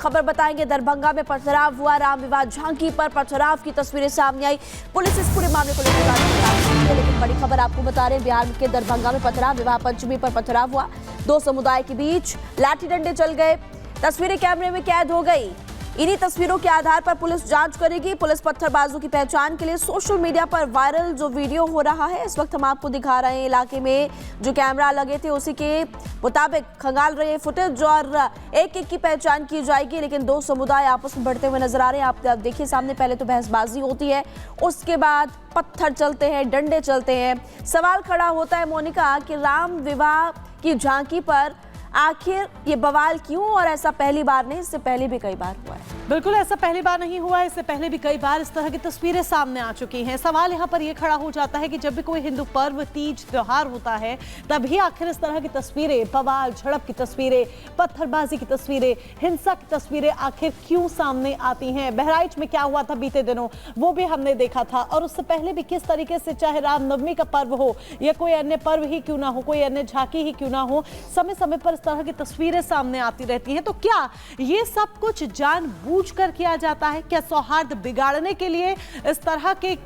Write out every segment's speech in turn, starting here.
खबर बताएंगे। दरभंगा में पथराव हुआ, राम विवाह झांकी पर पथराव की तस्वीरें सामने आई। पुलिस इस पूरे मामले को लेकर, लेकिन बड़ी खबर आपको बता रहे हैं, बिहार के दरभंगा में पथराव, विवाह पंचमी पर पथराव हुआ। दो समुदाय के बीच लाठी डंडे चल गए, तस्वीरें कैमरे में कैद हो गई। इन्हीं तस्वीरों के आधार पर पुलिस जांच करेगी। पुलिस पत्थरबाजों की पहचान के लिए सोशल मीडिया पर वायरल जो वीडियो हो रहा है, इस वक्त हम आपको दिखा रहे हैं। इलाके में जो कैमरा लगे थे उसी के मुताबिक खंगाल रहे फुटेज और एक एक की पहचान की जाएगी। लेकिन दो समुदाय आपस में बढ़ते हुए नजर आ रहे हैं। आप देखिए सामने, पहले तो बहसबाजी होती है, उसके बाद पत्थर चलते हैं, डंडे चलते हैं। सवाल खड़ा होता है मोनिका कि राम विवाह की झांकी पर आखिर ये बवाल क्यों, और ऐसा पहली बार नहीं, इससे पहले भी कई बार हुआ है। बिल्कुल ऐसा पहली बार नहीं हुआ है, इससे पहले भी कई बार इस तरह की तस्वीरें सामने आ चुकी हैं। सवाल यहाँ पर ये खड़ा हो जाता है कि जब भी कोई हिंदू पर्व, तीज, त्योहार होता है, तभी आखिर इस तरह की तस्वीरें, बवाल, झड़प की तस्वीरें, पत्थरबाजी की तस्वीरें, हिंसा की तस्वीरें आखिर क्यों सामने आती हैं। बहराइच में क्या हुआ था बीते दिनों, वो भी हमने देखा था, और उससे पहले भी किस तरीके से, चाहे रामनवमी का पर्व हो या कोई अन्य पर्व ही क्यों ना हो, कोई अन्य झांकी ही क्यों ना हो, समय समय पर इस तरह की तस्वीरें सामने आती रहती हैं। तो क्या ये सब कुछ जानबूझकर किया जाता है? क्या सौहार्द बिगाड़ने के लिए इस तरह के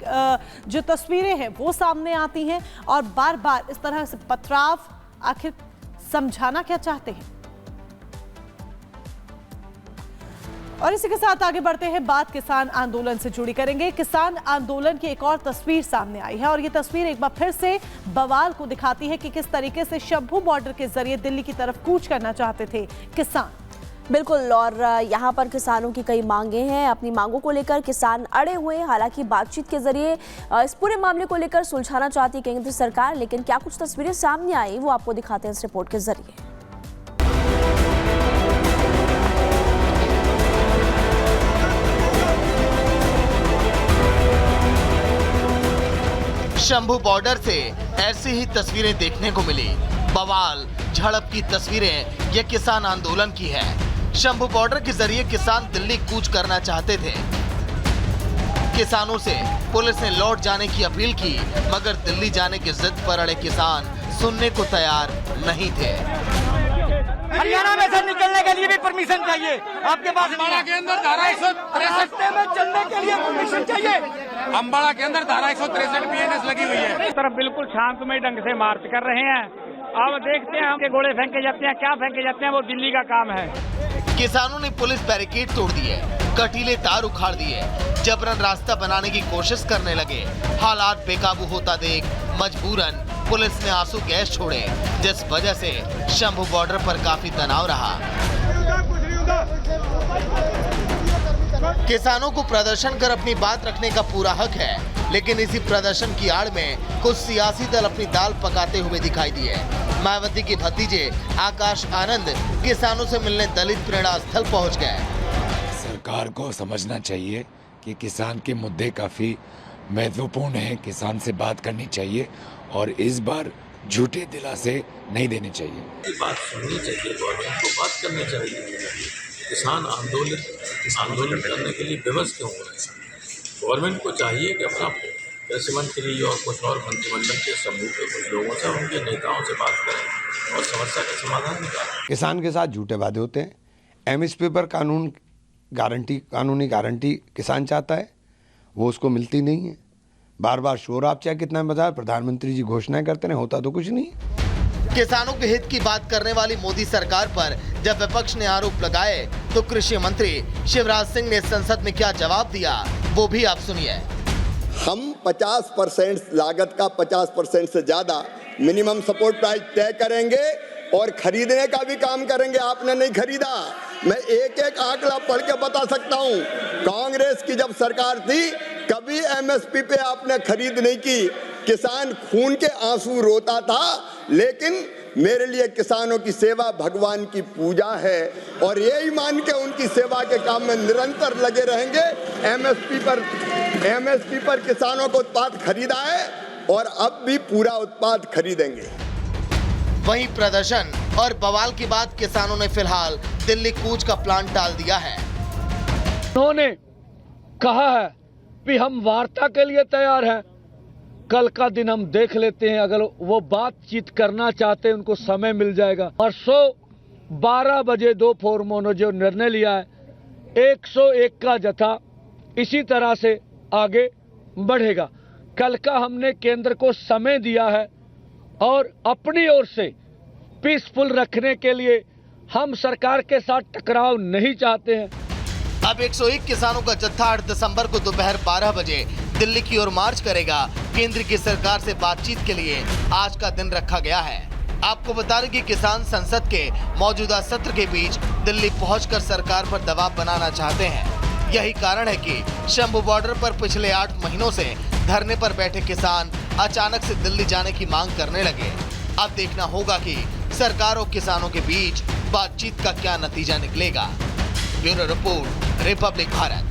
जो तस्वीरें हैं वो सामने आती हैं, और बार बार इस तरह से पथराव आखिर समझाना क्या चाहते हैं? और इसी के साथ आगे बढ़ते हैं, बात किसान आंदोलन से जुड़ी करेंगे। किसान आंदोलन की एक और तस्वीर सामने आई है, और ये तस्वीर एक बार फिर से बवाल को दिखाती है कि किस तरीके से शंभू बॉर्डर के जरिए दिल्ली की तरफ कूच करना चाहते थे किसान। बिल्कुल, और यहाँ पर किसानों की कई मांगे हैं। अपनी मांगों को लेकर किसान अड़े हुए हैं। हालांकि बातचीत के जरिए इस पूरे मामले को लेकर सुलझाना चाहती है केंद्र सरकार, लेकिन क्या कुछ तस्वीरें सामने आई वो आपको दिखाते हैं इस रिपोर्ट के जरिए। शंभू बॉर्डर से ऐसी ही तस्वीरें देखने को मिली। बवाल, झड़प की तस्वीरें ये किसान आंदोलन की है। शंभू बॉर्डर के जरिए किसान दिल्ली कूच करना चाहते थे। किसानों से पुलिस ने लौट जाने की अपील की, मगर दिल्ली जाने की जिद पर अड़े किसान सुनने को तैयार नहीं थे। हरियाणा में से निकलने के लिए भी परमिशन चाहिए आपके पास। अम्बाड़ा के अंदर धारा 163 में चलने के लिए परमिशन चाहिए। अम्बाड़ा के अंदर धारा 163 बीएनएस लगी हुई है। इस तरफ बिल्कुल शांतमय ढंग से मार्च कर रहे हैं। अब देखते हैं हम गोले फेंके जाते हैं, क्या फेंके जाते हैं, वो दिल्ली का काम है। किसानों ने पुलिस बैरिकेड तोड़ दिए, कटीले तार उखाड़ दिए, जबरन रास्ता बनाने की कोशिश करने लगे। हालात बेकाबू होता देख मजबूरन पुलिस ने आंसू गैस छोड़े, जिस वजह से शंभू बॉर्डर पर काफी तनाव रहा। किसानों को प्रदर्शन कर अपनी बात रखने का पूरा हक है, लेकिन इसी प्रदर्शन की आड़ में कुछ सियासी दल अपनी दाल पकाते हुए दिखाई दिए। मायावती के भतीजे आकाश आनंद किसानों से मिलने दलित प्रेरणा स्थल पहुंच गए। सरकार को समझना चाहिए कि किसान के मुद्दे काफी महत्वपूर्ण हैं, किसान से बात करनी चाहिए, और इस बार झूठे दिलासे नहीं देने चाहिए। बात सुननी चाहिए, गवर्नमेंट को बात करनी चाहिए। किसान आंदोलन करने के लिए विवश क्यों हो रहे हैं? गवर्नमेंट को चाहिए कि अपना कृषि मंत्री और कुछ और मंत्रिमंडल के समूह के कुछ लोगों से, उनके नेताओं से बात करें और समस्या का समाधान निकालें। किसान के साथ झूठे वादे होते हैं। एमएसपी पर कानूनी गारंटी किसान चाहता है, वो उसको मिलती नहीं है। बार बार शोर आप चाहे कितना बता, प्रधानमंत्री जी घोषणाएं करते हैं, होता तो कुछ नहीं। किसानों के हित की बात करने वाली मोदी सरकार पर जब विपक्ष ने आरोप लगाए, तो कृषि मंत्री शिवराज सिंह ने संसद में क्या जवाब दिया, वो भी आप सुनिए। हम 50% लागत का 50% से ज्यादा मिनिमम सपोर्ट प्राइस तय करेंगे और खरीदने का भी काम करेंगे। आपने नहीं खरीदा, मैं एक एक आंकड़ा पढ़ के बता सकता हूँ। कांग्रेस की जब सरकार थी, कभी एमएसपी पे आपने खरीद नहीं की। किसान खून के आंसू रोता था, लेकिन मेरे लिए किसानों की सेवा भगवान की पूजा है, और यही मान के उनकी सेवा के काम में निरंतर लगे रहेंगे। एमएसपी पर किसानों को उत्पाद खरीदा है, और अब भी पूरा उत्पाद खरीदेंगे। वहीं प्रदर्शन और बवाल के बाद किसानों ने फिलहाल दिल्ली कूच का प्लान टाल दिया है। उन्होंने कहा है कि हम वार्ता के लिए तैयार हैं, कल का दिन हम देख लेते हैं। अगर वो बातचीत करना चाहते हैं, उनको समय मिल जाएगा। परसों 12 बजे 2 फोरमों ने जो निर्णय लिया है, 101 का जत्था इसी तरह से आगे बढ़ेगा। कल का हमने केंद्र को समय दिया है और अपनी ओर से पीसफुल रखने के लिए हम सरकार के साथ टकराव नहीं चाहते हैं। अब 101 किसानों का जत्था 8 दिसंबर को दोपहर 12 बजे दिल्ली की ओर मार्च करेगा। केंद्र की सरकार से बातचीत के लिए आज का दिन रखा गया है। आपको बता दें कि किसान संसद के मौजूदा सत्र के बीच दिल्ली पहुंचकर सरकार पर दबाव बनाना चाहते हैं। यही कारण है कि शंभू बॉर्डर पर पिछले 8 महीनों से धरने पर बैठे किसान अचानक से दिल्ली जाने की मांग करने लगे। अब देखना होगा कि सरकार और किसानों के बीच बातचीत का क्या नतीजा निकलेगा। Bureau report, Republic Bharat.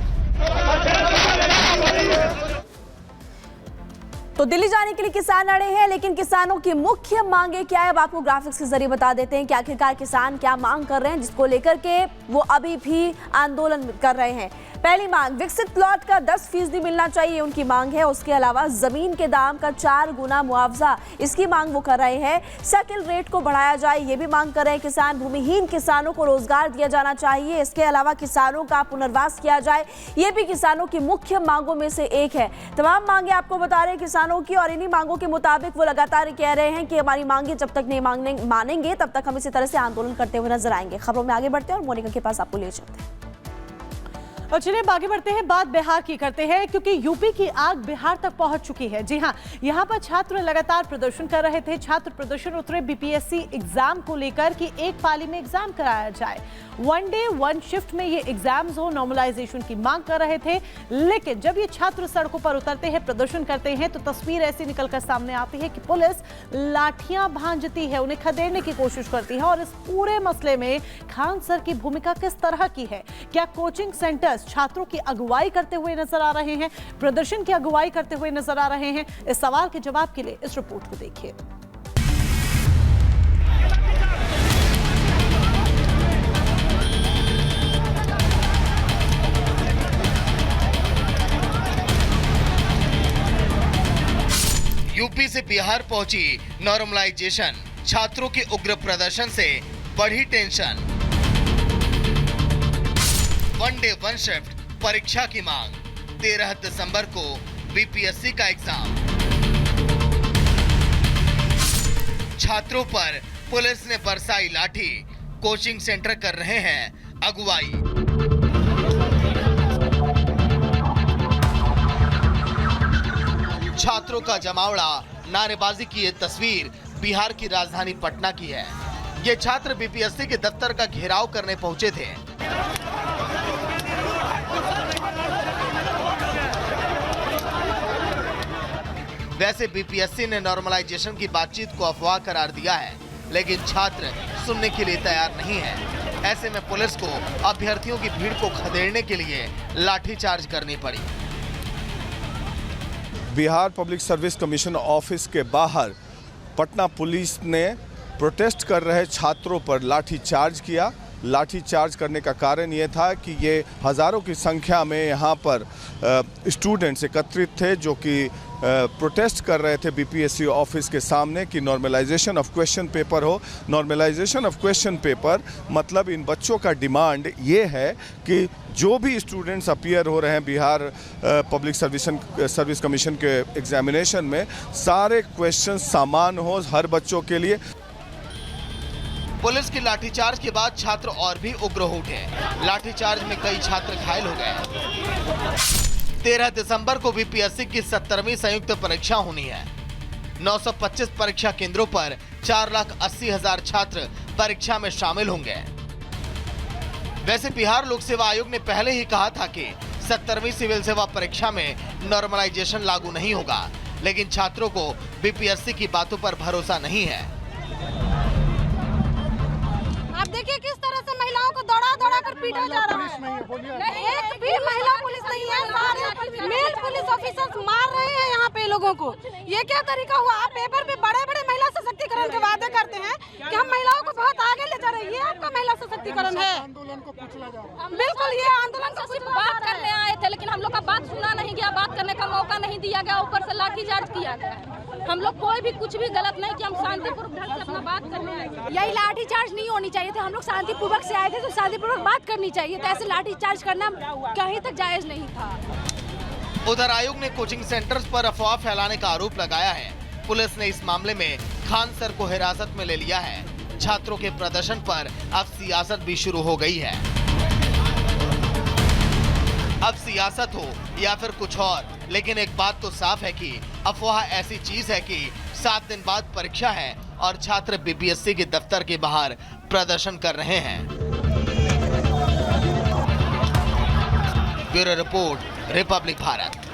तो दिल्ली जाने के लिए किसान अड़े हैं, लेकिन किसानों की मुख्य मांगे क्या है अब आपको ग्राफिक्स के जरिए बता देते हैं कि आखिरकार किसान क्या मांग कर रहे हैं, जिसको लेकर के वो अभी भी आंदोलन कर रहे हैं। पहली मांग, विकसित प्लॉट का 10% मिलना चाहिए, उनकी मांग है। उसके अलावा जमीन के दाम का 4 गुना मुआवजा, इसकी मांग वो कर रहे हैं। सेटल रेट को बढ़ाया जाए, ये भी मांग कर रहे हैं किसान। भूमिहीन किसानों को रोजगार दिया जाना चाहिए। इसके अलावा किसानों का पुनर्वास किया जाए, ये भी किसानों की मुख्य मांगों में से एक है। तमाम मांगे आपको बता रहे हैं किसानों की, और इन्हीं मांगों के मुताबिक वो लगातार कह रहे हैं कि हमारी मांगे जब तक नहीं मानेंगे तब तक हम इसी तरह से आंदोलन करते हुए नजर आएंगे। खबरों में आगे बढ़ते हैं और मोनिका के पास आपको ले चलते हैं। और चलिए आगे बढ़ते हैं, बात बिहार की करते हैं, क्योंकि यूपी की आग बिहार तक पहुंच चुकी है। जी हां, यहां पर छात्र लगातार प्रदर्शन कर रहे थे। छात्र प्रदर्शन उतरे बीपीएससी एग्जाम को लेकर कि एक पाली में एग्जाम कराया जाए, 1 डे 1 शिफ्ट में ये एग्जाम्स हो, नॉर्मलाइजेशन की मांग कर रहे थे। लेकिन जब ये छात्र सड़कों पर उतरते हैं, प्रदर्शन करते हैं, तो तस्वीर ऐसी निकलकर सामने आती है कि पुलिस लाठियां भांजती है, उन्हें खदेड़ने की कोशिश करती है। और इस पूरे मसले में खान सर की भूमिका किस तरह की है? क्या कोचिंग सेंटर छात्रों की अगुवाई करते हुए नजर आ रहे हैं, प्रदर्शन की अगुवाई करते हुए नजर आ रहे हैं? इस सवाल के जवाब के लिए इस रिपोर्ट को देखिए। यूपी से बिहार पहुंची नॉर्मलाइजेशन, छात्रों के उग्र प्रदर्शन से बढ़ी टेंशन। 1 डे 1 शिफ्ट, परीक्षा की मांग, 13 दिसंबर को बीपीएससी का एग्जाम। छात्रों पर पुलिस ने बरसाई लाठी, कोचिंग सेंटर कर रहे हैं अगुवाई। छात्रों का जमावड़ा, नारेबाजी की ये तस्वीर बिहार की राजधानी पटना की है। ये छात्र बीपीएससी के दफ्तर का घेराव करने पहुंचे थे। वैसे बीपीएससी ने नॉर्मलाइजेशन की बातचीत को अफवाह करार दिया है, लेकिन छात्र सुनने के लिए तैयार नहीं है। ऐसे में पुलिस को अभ्यर्थियों की भीड़ को खदेड़ने के लिए लाठीचार्ज करनी पड़ी। Bihar public service commission office के बाहर पटना पुलिस ने प्रोटेस्ट कर रहे छात्रों पर लाठीचार्ज किया। लाठीचार्ज करने का कारण ये था कि ये हज़ारों की संख्या में यहाँ पर स्टूडेंट्स एकत्रित थे जो कि प्रोटेस्ट कर रहे थे बीपीएससी ऑफिस के सामने कि नॉर्मलाइजेशन ऑफ क्वेश्चन पेपर हो। नॉर्मलाइजेशन ऑफ क्वेश्चन पेपर मतलब इन बच्चों का डिमांड ये है कि जो भी स्टूडेंट्स अपीयर हो रहे हैं बिहार पब्लिक सर्विस कमीशन के एग्जामिनेशन में, सारे क्वेश्चन समान हो हर बच्चों के लिए। पुलिस की लाठीचार्ज के बाद छात्र और भी उग्र हो उठे। लाठीचार्ज में कई छात्र घायल हो गए। 13 दिसंबर को बीपीएससी की 70वीं संयुक्त परीक्षा होनी है। 925 परीक्षा केंद्रों पर 4,80,000 छात्र परीक्षा में शामिल होंगे। वैसे बिहार लोक सेवा आयोग ने पहले ही कहा था कि 70वीं सिविल सेवा परीक्षा में नॉर्मलाइजेशन लागू नहीं होगा, लेकिन छात्रों को बीपीएससी की बातों पर भरोसा नहीं है। आप देखिए किस तरह से महिलाओं को दौड़ा कर पीटा जा रहा है। एक भी महिला पुलिस नहीं है, सारे मेल पुलिस ऑफिसर्स मार रहे हैं यहाँ पे लोगों को। ये क्या तरीका हुआ? आप पेपर पे बड़े महिला सशक्तिकरण के वादे करते हैं कि हम महिलाओं को बहुत आगे ले जा रहे हैं, ये आपका महिला सशक्तिकरण है? बिल्कुल, ये आंदोलन को बात करने आए थे, लेकिन हम लोग का बात सुना नहीं गया, बात करने का मौका नहीं दिया गया, ऊपर से लाठीचार्ज किया गया। हम लोग कोई भी कुछ भी गलत नहीं कि हम शांतिपूर्वक ढंग से अपना बात करने लगे। यही लाठीचार्ज नहीं होनी चाहिए थी। हम लोग शांतिपूर्वक से आए थे तो शांतिपूर्वक बात करनी चाहिए, तो ऐसे लाठीचार्ज करना कहीं तक जायज नहीं था। उधर आयोग ने कोचिंग सेंटर्स पर अफवाह फैलाने का आरोप लगाया है। पुलिस ने इस मामले में खान सर को हिरासत में ले लिया है। छात्रों के प्रदर्शन पर अब सियासत भी शुरू हो गई है। अब सियासत हो या फिर कुछ और, लेकिन एक बात तो साफ है कि अफवाह ऐसी चीज है कि 7 दिन बाद परीक्षा है और छात्र बीपीएससी के दफ्तर के बाहर प्रदर्शन कर रहे हैं। Bureau report, Republic Bharat.